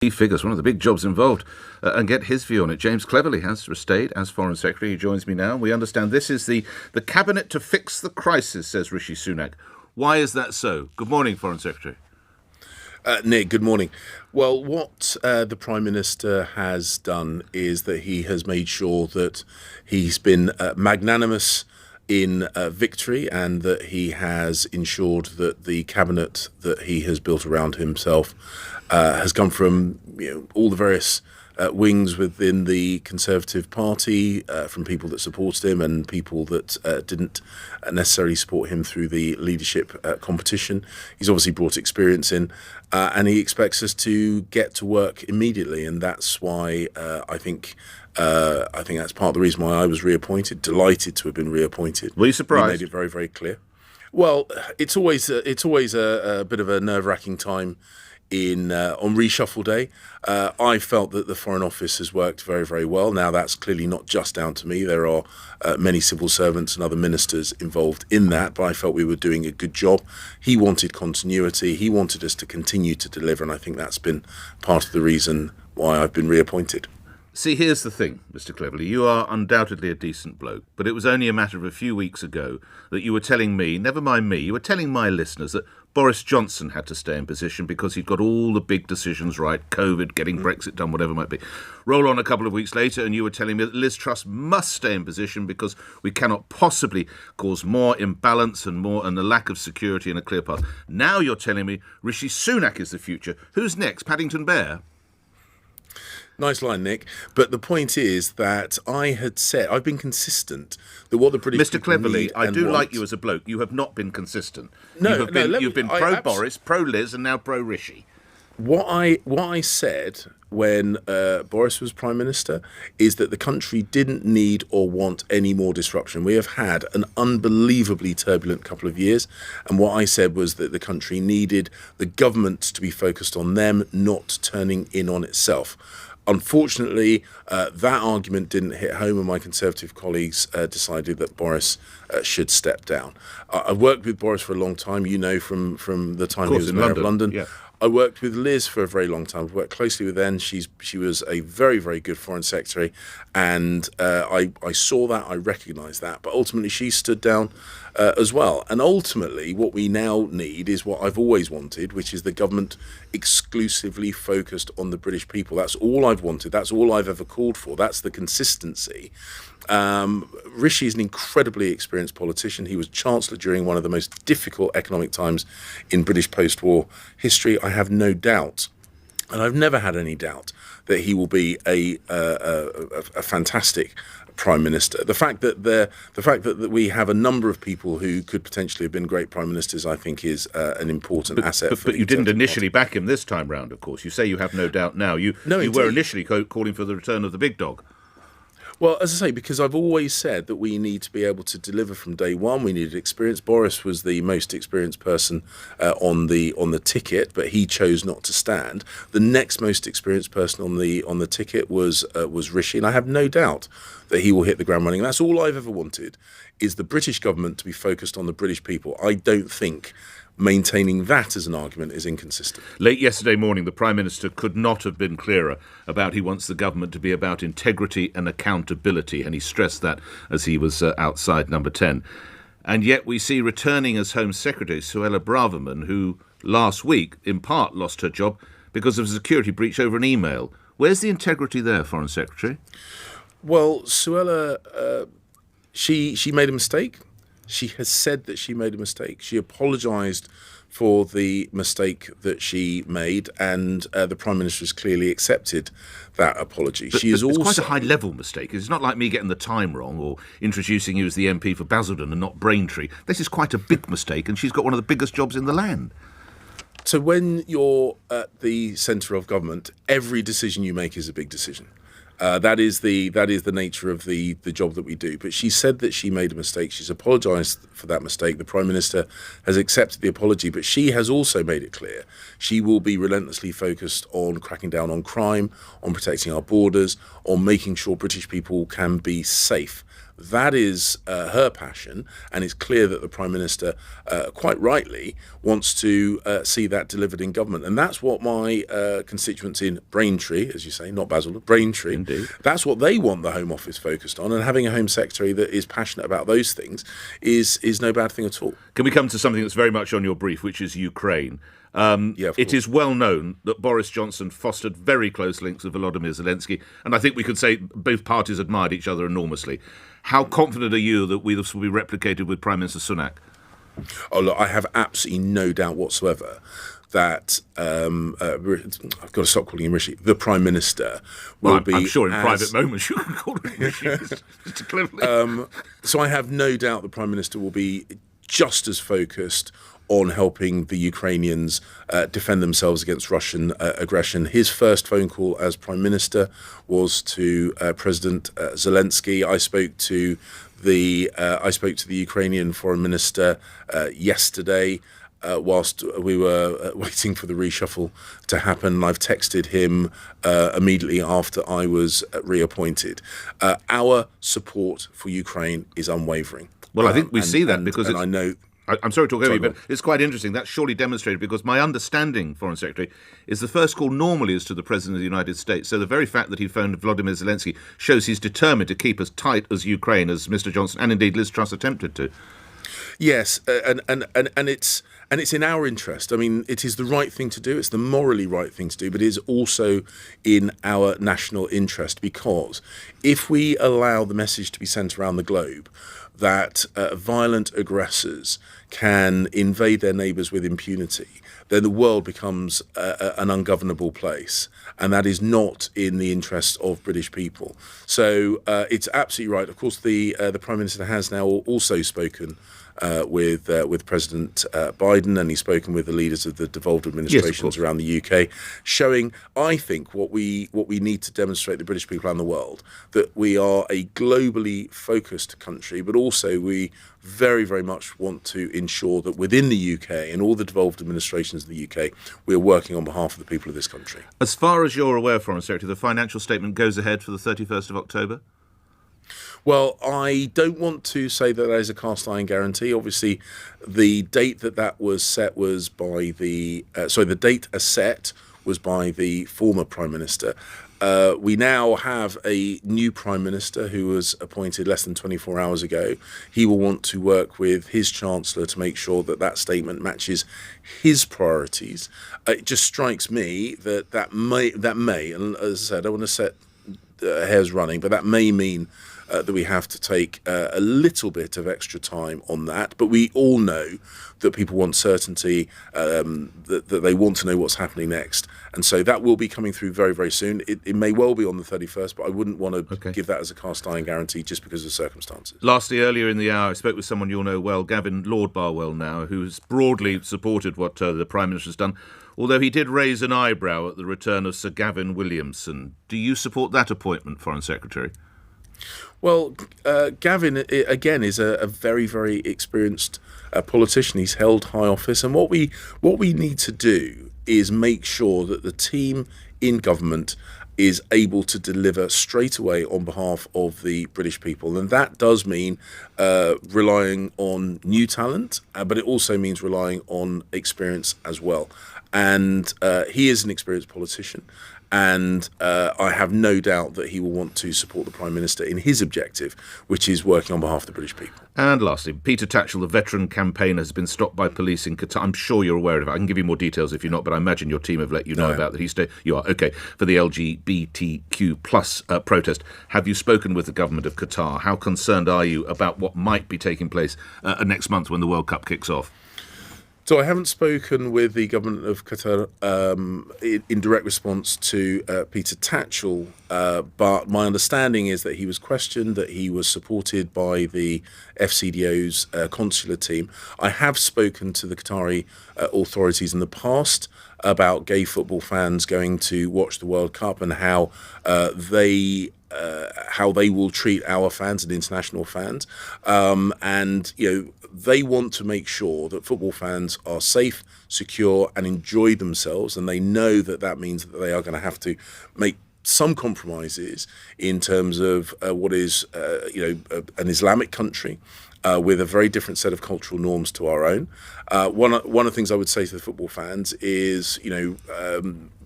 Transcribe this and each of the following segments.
Key figures, one of the big jobs involved, and get his view on it. James Cleverly has stayed as Foreign Secretary. He joins me now. We understand this is the cabinet to fix the crisis, says Rishi Sunak. Why is that so? Good morning, Foreign Secretary. Nick, good morning. Well, what the Prime Minister has done is that he has made sure that he's been magnanimous in victory, and that he has ensured that the cabinet that he has built around himself has come from all the various wings within the Conservative Party, from people that supported him and people that didn't necessarily support him through the leadership competition. He's obviously brought experience in, and he expects us to get to work immediately, and that's why I think that's part of the reason why I was reappointed. Delighted to have been reappointed. Were you surprised? We made it very, very clear. Well, it's always a bit of a nerve-wracking time on reshuffle day. I felt that the Foreign Office has worked very, very well. Now, that's clearly not just down to me. There are many civil servants and other ministers involved in that, but I felt we were doing a good job. He wanted continuity. He wanted us to continue to deliver, and I think that's been part of the reason why I've been reappointed. See, here's the thing, Mr. Cleverly. You are undoubtedly a decent bloke, but it was only a matter of a few weeks ago that you were telling me, never mind me, you were telling my listeners that Boris Johnson had to stay in position because he'd got all the big decisions right, COVID, getting Brexit done, whatever it might be. Roll on a couple of weeks later and you were telling me that Liz Truss must stay in position because we cannot possibly cause more imbalance and a lack of security and a clear path. Now you're telling me Rishi Sunak is the future. Who's next? Paddington Bear? Nice line, Nick. But the point is that I had said, I've been consistent, that what the British Mr. Cleverly, I do like you as a bloke. You have not been consistent. You've been pro-Boris, pro-Liz, and now pro-Rishi. What I said when Boris was Prime Minister is that the country didn't need or want any more disruption. We have had an unbelievably turbulent couple of years, and what I said was that the country needed the government to be focused on them, not turning in on itself. Unfortunately, that argument didn't hit home, and my Conservative colleagues decided that Boris should step down. I've worked with Boris for a long time, from the time he was Mayor of London. Yeah. I worked with Liz for a very long time. I worked closely with her. She was a very, very good Foreign Secretary, and I saw that, I recognised that. But ultimately, she stood down as well. And ultimately, what we now need is what I've always wanted, which is the government exclusively focused on the British people. That's all I've wanted. That's all I've ever called for. That's the consistency. Rishi is an incredibly experienced politician. He was Chancellor during one of the most difficult economic times in British post-war history. I have no doubt, and I've never had any doubt, that he will be a fantastic Prime Minister. The fact that we have a number of people who could potentially have been great Prime Ministers, I think, is an important asset. But you didn't initially back him this time round, of course. You say you have no doubt now. You were initially calling for the return of the big dog. Well, as I say, because I've always said that we need to be able to deliver from day one. We needed experience. Boris was the most experienced person on the ticket, but he chose not to stand. The next most experienced person on the ticket was Rishi, and I have no doubt that he will hit the ground running. That's all I've ever wanted, is the British government to be focused on the British people. I don't think maintaining that as an argument is inconsistent. Late yesterday morning, the Prime Minister could not have been clearer about he wants the government to be about integrity and accountability, and he stressed that as he was outside Number 10. And yet we see returning as Home Secretary Suella Braverman, who last week in part lost her job because of a security breach over an email. Where's the integrity there, Foreign Secretary? Well, Suella, she made a mistake. She has said that she made a mistake. She apologised for the mistake that she made, and the Prime Minister has clearly accepted that apology. It's quite a high-level mistake. It's not like me getting the time wrong or introducing you as the MP for Basildon and not Braintree. This is quite a big mistake, and she's got one of the biggest jobs in the land. So when you're at the centre of government, every decision you make is a big decision. That is the nature of the job that we do. But she said that she made a mistake. She's apologised for that mistake. The Prime Minister has accepted the apology, but she has also made it clear she will be relentlessly focused on cracking down on crime, on protecting our borders, on making sure British people can be safe. That is her passion, and it's clear that the Prime Minister, quite rightly, wants to see that delivered in government. And that's what my constituents in Braintree, as you say, not Basildon, Braintree, Indeed. that's what they want the Home Office focused on. And having a Home Secretary that is passionate about those things is no bad thing at all. Can we come to something that's very much on your brief, which is Ukraine? It is well known that Boris Johnson fostered very close links with Volodymyr Zelensky, and I think we could say both parties admired each other enormously. How confident are you that this will be replicated with Prime Minister Sunak? Oh, look, I have absolutely no doubt whatsoever that I've got to stop calling him Rishi. The Prime Minister will be. I'm sure in private moments you can call him Rishi, Mr. Cleverly. So I have no doubt the Prime Minister will be just as focused on helping the Ukrainians defend themselves against Russian aggression. His first phone call as Prime Minister was to President Zelensky. I spoke to the Ukrainian Foreign Minister yesterday whilst we were waiting for the reshuffle to happen. I've texted him immediately after I was reappointed. Our support for Ukraine is unwavering. Well, I think we see that because I know. I'm sorry to talk over you, but it's quite interesting. That's surely demonstrated because my understanding, Foreign Secretary, is the first call normally is to the President of the United States. So the very fact that he phoned Volodymyr Zelensky shows he's determined to keep as tight as Ukraine as Mr. Johnson and indeed Liz Truss attempted to. Yes, and it's in our interest. I mean, it is the right thing to do. It's the morally right thing to do, but it is also in our national interest because if we allow the message to be sent around the globe that violent aggressors can invade their neighbours with impunity, then the world becomes an ungovernable place, and that is not in the interest of British people. So it's absolutely right. Of course, the Prime Minister has now also spoken with President Biden, and he's spoken with the leaders of the devolved administrations around the UK, showing, I think, what we need to demonstrate to the British people and the world, that we are a globally focused country, but also we very, very much want to ensure that within the UK and all the devolved administrations of the UK, we are working on behalf of the people of this country. As far as you're aware, Foreign Secretary, the financial statement goes ahead for the 31st of October? Well, I don't want to say that is a cast iron guarantee. Obviously, the date that was set was by the the date set was by the former Prime Minister. We now have a new Prime Minister who was appointed less than 24 hours ago. He will want to work with his Chancellor to make sure that statement matches his priorities. It just strikes me that may, and as I said, I don't want to set hairs running, but that may mean that we have to take a little bit of extra time on that. But we all know that people want certainty, that they want to know what's happening next. And so that will be coming through very, very soon. It may well be on the 31st, but I wouldn't want to give that as a cast iron guarantee just because of circumstances. Lastly, earlier in the hour, I spoke with someone you'll know well, Gavin Lord Barwell now, who's broadly supported what the Prime Minister's done, although he did raise an eyebrow at the return of Sir Gavin Williamson. Do you support that appointment, Foreign Secretary? Well, Gavin, again, is a very, very experienced politician. He's held high office. And what we need to do is make sure that the team in government is able to deliver straight away on behalf of the British people. And that does mean relying on new talent, but it also means relying on experience as well. And he is an experienced politician. And I have no doubt that he will want to support the Prime Minister in his objective, which is working on behalf of the British people. And lastly, Peter Tatchell, the veteran campaigner, has been stopped by police in Qatar. I'm sure you're aware of it. I can give you more details if you're not, but I imagine your team have let you know about that. You are, okay, for the LGBTQ plus protest. Have you spoken with the government of Qatar? How concerned are you about what might be taking place next month when the World Cup kicks off? So I haven't spoken with the government of Qatar in direct response to Peter Tatchell, but my understanding is that he was questioned, that he was supported by the FCDO's consular team. I have spoken to the Qatari authorities in the past about gay football fans going to watch the World Cup and how they will treat our fans and international fans, and they want to make sure that football fans are safe, secure, and enjoy themselves, and they know that means that they are going to have to make some compromises in terms of what is, an Islamic country with a very different set of cultural norms to our own. One of the things I would say to the football fans is,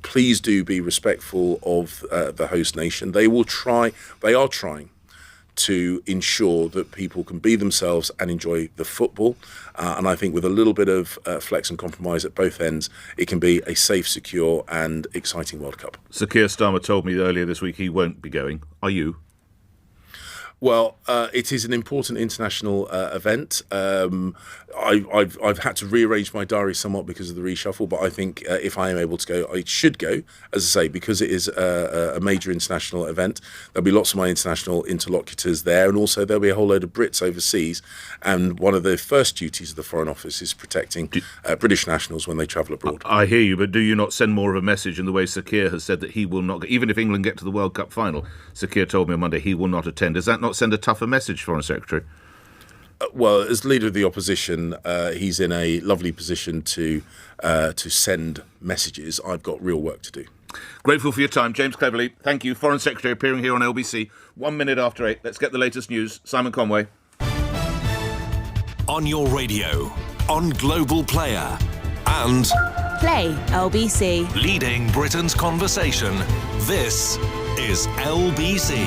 please do be respectful of the host nation. They are trying to ensure that people can be themselves and enjoy the football. And I think with a little bit of flex and compromise at both ends, it can be a safe, secure and exciting World Cup. Sir Keir Starmer told me earlier this week he won't be going. Are you? Well, it is an important international event. I've had to rearrange my diary somewhat because of the reshuffle, but I think if I am able to go, I should go, as I say, because it is a major international event. There'll be lots of my international interlocutors there, and also there'll be a whole load of Brits overseas. And one of the first duties of the Foreign Office is protecting British nationals when they travel abroad. I hear you, but do you not send more of a message in the way Sir Keir has said that he will not go? Even if England get to the World Cup final, Sir Keir told me on Monday he will not attend. Does that not send a tougher message, Foreign Secretary? Well, as leader of the opposition, he's in a lovely position to send messages. I've got real work to do. Grateful for your time, James Cleverly. Thank you. Foreign Secretary appearing here on LBC. 1 minute after 8. Let's get the latest news. Simon Conway. On your radio, on Global Player, and Play LBC. leading Britain's conversation. This is LBC.